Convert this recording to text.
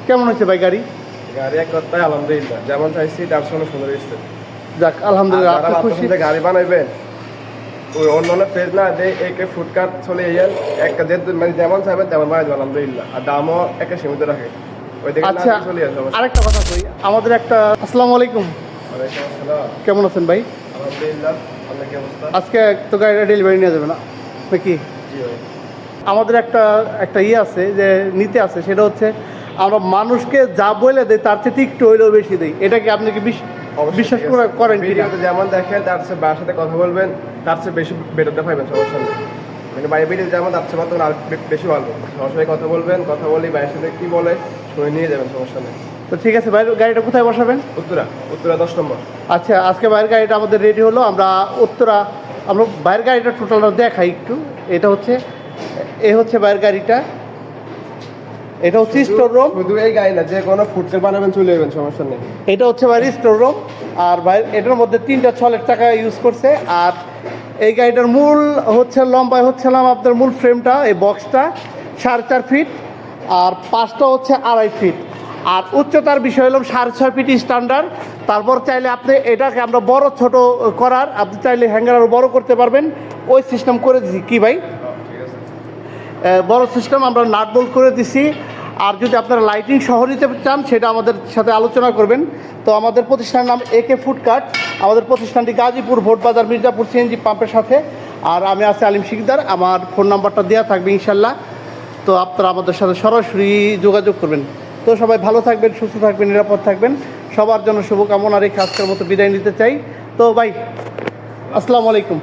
কেমন হয়েছে ভাই গাড়ি? গাড়ি এক কথায় আলহামদুলিল্লাহ, যেমন চাইছি তার সঙ্গে সুন্দর এসছে। যাক আলহামদুলিল্লাহ, আপনি খুশি? গাড়ি বানাইবেন ওই অন্য ফেজ না দেয়, একে ফুটকাট চলে যান একটা মানে যেমন চাইবেন তেমন বানাই আলহামদুলিল্লাহ, আর দামও একটা সীমিত রাখে। ওই দিকে আচ্ছা, চলে আসে। আরেকটা কথা কই, আমাদের একটা আসসালামু আলাইকুম, কেমন আছেন ভাই? আলহামদুলিল্লাহ, আপনার কি অবস্থা? আজকে তো গাড়িটা ডেলিভারি নিয়ে যাবে না নাকি? জি ভাই। আমাদের একটা ইয়ে আছে যে নিতে আছে, সেটা হচ্ছে আমরা মানুষকে যা বলে দেয় তার চেয়ে একটু হইলেও বেশি দেই। এটা কি আপনি কি বিশ্বাস করেন কি? ভিডিওতে যেমন দেখেন তার চেয়ে বাবার সাথে কথা বলবেন, তার চেয়ে বেশি বেটারটা পাইবেন, সমস্যা নেই। মানে বাইরে ভিডিও যেমন তার চেয়ে মাত্র আর বেশি ভালো। সরাসরি কথা বলবেন, কথা বলি বাইরের সাথে কী বলে শুনে নিয়ে যাবেন, সমস্যা নেই। তো ঠিক আছে ভাই, গাড়িটা কোথায় বসাবেন? উত্তরা 10 নম্বর। আচ্ছা, আজকে বাইরের গাড়িটা আমাদের রেডি হলো, আমরা বাইরের গাড়িটা টোটালটা দেখাই একটু। এটা হচ্ছে বাইরের গাড়িটা, এটা হচ্ছে স্টোর রুম। শুধু এই গাড়ি না, যে কোনো ফুটকেল বানাবেন চলে যাবেন, সমস্যা নেই। এটা হচ্ছে বাইরের স্টোর রুম, আর বাইরে এটার মধ্যে 3টা ছলের চাকা ইউজ করছে। আর এই গাড়িটার মূল হচ্ছে লম্বায় হচ্ছিলাম আপনার মূল ফ্রেমটা, এই বক্সটা 4.5 ফিট, আর পাঁচটা হচ্ছে 2.5 ফিট, আর উচ্চতার বিষয় হলো 6.5 ফিট স্ট্যান্ডার্ড। তারপর চাইলে আপনি এটাকে আমরা বড় ছোট করার, আপনি চাইলে হ্যাঙ্গার আরও বড় করতে পারবেন, ওই সিস্টেম করে দিছি। কি ভাই? বড় সিস্টেম আমরা নাট বোল্ট করে দিছি। আর যদি আপনারা লাইটিং সহ নিতে চান সেটা আমাদের সাথে আলোচনা করবেন। তো আমাদের প্রতিষ্ঠানের নাম একে ফুডকার্ট। আমাদের প্রতিষ্ঠানটি গাজীপুর ভোটবাজার মির্জাপুর সিএনজি পাম্পের সাথে। আর আমি আছি আলিম শিকদার, আমার ফোন নাম্বারটা দেওয়া থাকবে ইনশাল্লাহ। তো আপনারা আমাদের সাথে সরাসরি যোগাযোগ করবেন। তো সবাই ভালো থাকবেন, সুস্থ থাকবেন, নিরাপদ থাকবেন, সবার জন্য শুভকামনা রেখে আজকের মতো বিদায় নিতে চাই। তো ভাই আসসালামু আলাইকুম।